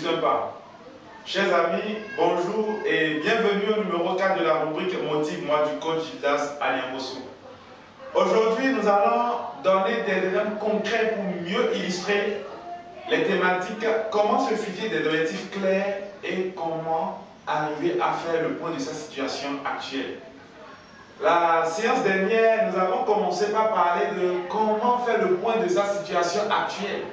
un pas. Chers amis, bonjour et bienvenue au numéro 4 de la rubrique Motive-moi du coach Gildas Aliamboso. Aujourd'hui, nous allons donner des exemples concrets pour mieux illustrer les thématiques, comment se fixer des objectifs clairs et comment arriver à faire le point de sa situation actuelle. La séance dernière, nous avons commencé par parler de comment faire le point de sa situation actuelle.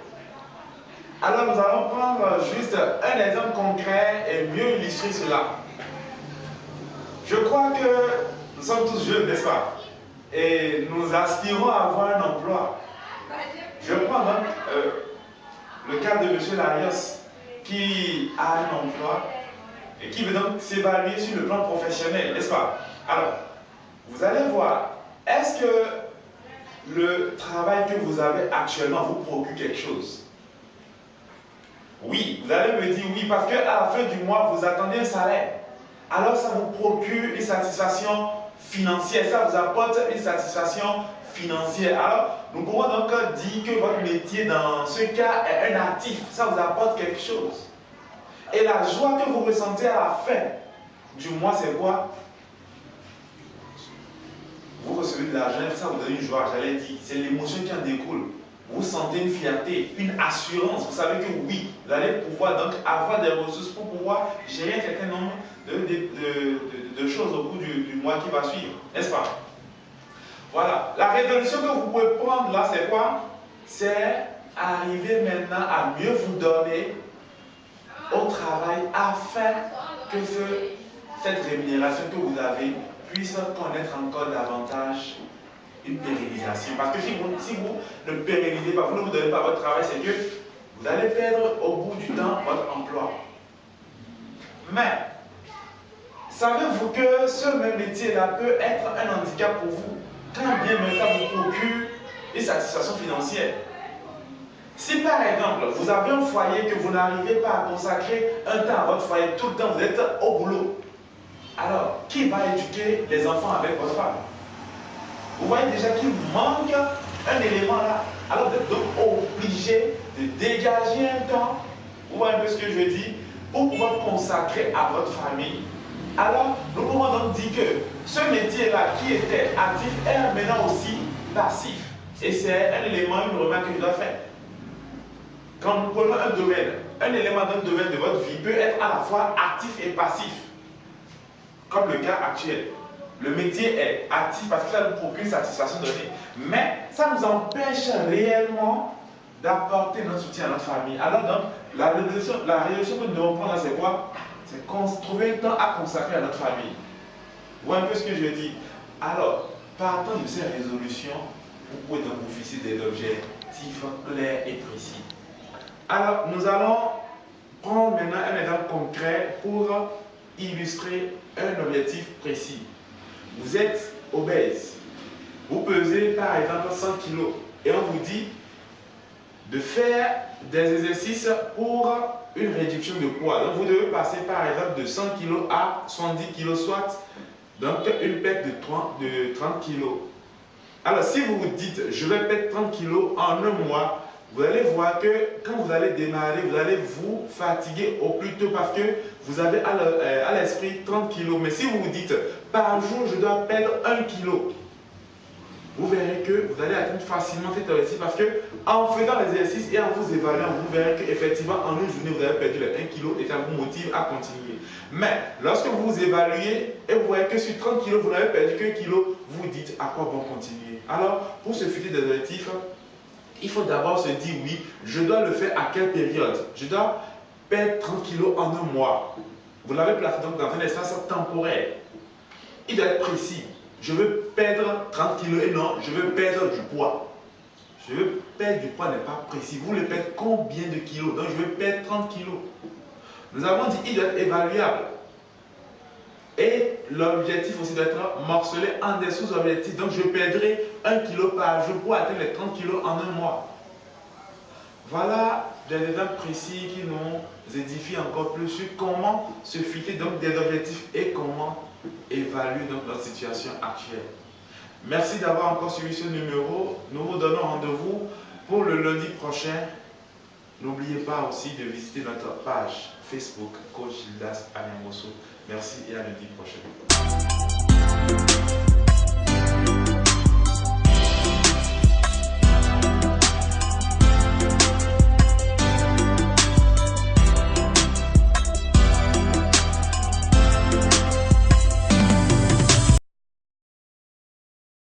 Alors nous allons prendre juste un exemple concret et mieux illustrer cela. Je crois que nous sommes tous jeunes, n'est-ce pas? Et nous aspirons à avoir un emploi. Je prends donc le cas de M. Larios qui a un emploi et qui veut donc s'évaluer sur le plan professionnel, n'est-ce pas? Alors, vous allez voir, est-ce que le travail que vous avez actuellement vous procure quelque chose? Oui, vous allez me dire oui, parce qu'à la fin du mois, vous attendez un salaire. Alors ça vous procure une satisfaction financière, ça vous apporte une satisfaction financière. Alors, nous pouvons donc dire que votre métier, dans ce cas, est un actif, ça vous apporte quelque chose. Et la joie que vous ressentez à la fin du mois, c'est quoi? Vous recevez de l'argent, ça vous donne une joie, j'allais dire, c'est l'émotion qui en découle. Vous sentez une fierté, une assurance. Vous savez que oui, vous allez pouvoir donc avoir des ressources pour pouvoir gérer un certain nombre de choses au cours du mois qui va suivre. N'est-ce pas? Voilà. La résolution que vous pouvez prendre là, c'est quoi? C'est arriver maintenant à mieux vous donner au travail afin que cette rémunération que vous avez puisse connaître encore davantage une pérennisation. Parce que si vous ne pérennisez pas, vous ne vous donnez pas votre travail, c'est que vous allez perdre au bout du temps votre emploi. Mais, savez-vous que ce même métier-là peut être un handicap pour vous, quand bien même ça vous procure une satisfaction financière? Si par exemple, vous avez un foyer que vous n'arrivez pas à consacrer un temps à votre foyer, tout le temps vous êtes au boulot, alors qui va éduquer les enfants avec votre femme? Vous voyez déjà qu'il manque un élément là. Alors vous êtes donc obligé de dégager un temps, vous voyez un peu ce que je dis, pour pouvoir consacrer à votre famille. Alors nous pouvons donc dire que ce métier-là qui était actif est maintenant aussi passif. Et c'est un élément, une remarque que je dois faire. Quand nous prenons un domaine, un élément d'un domaine de votre vie peut être à la fois actif et passif. Comme le cas actuel. Le métier est actif parce que ça nous procure une satisfaction donnée. Mais ça nous empêche réellement d'apporter notre soutien à notre famille. Alors donc, la résolution que nous devons prendre, c'est quoi? C'est trouver le temps à consacrer à notre famille. Vous voyez un peu ce que je dis? Alors, partant de ces résolutions, vous pouvez donc vous fixer des objectifs clairs et précis. Alors, nous allons prendre maintenant un exemple concret pour illustrer un objectif précis. Vous êtes obèse, vous pesez par exemple 100 kg et on vous dit de faire des exercices pour une réduction de poids. Donc vous devez passer par exemple de 100 kg à 70 kg, soit donc une perte de 30 kg. Alors si vous vous dites je vais perdre 30 kg en un mois, vous allez voir que quand vous allez démarrer, vous allez vous fatiguer au plus tôt parce que vous avez à l'esprit 30 kg. Mais si vous vous dites par jour je dois perdre 1 kg, vous verrez que vous allez atteindre facilement cet objectif parce que en faisant l'exercice et en vous évaluant, vous verrez qu'effectivement en une journée vous avez perdu les 1 kg et ça vous motive à continuer. Mais lorsque vous vous évaluez et vous voyez que sur 30 kg vous n'avez perdu qu'un kilo, vous dites à quoi bon continuer. Alors pour se fixer des objectifs, il faut d'abord se dire oui, je dois le faire à quelle période? Je dois perdre 30 kg en un mois. Vous l'avez placé donc dans un espace temporel. Il doit être précis. Je veux perdre 30 kg et non, je veux perdre du poids. Je veux perdre du poids n'est pas précis. Vous voulez perdre combien de kilos? Donc je veux perdre 30 kg. Nous avons dit qu'il doit être évaluable. Et l'objectif aussi doit être morcelé en des sous-objectifs. Donc je perdrai 1 kg par jour pour atteindre les 30 kg en un mois. Voilà des exemples précis qui nous édifient encore plus sur comment se fixer donc des objectifs et comment évaluer donc notre situation actuelle. Merci d'avoir encore suivi ce numéro. Nous vous donnons rendez-vous pour le lundi prochain. N'oubliez pas aussi de visiter notre page Facebook Coach Gildas Aliangoso. Merci et à lundi prochain.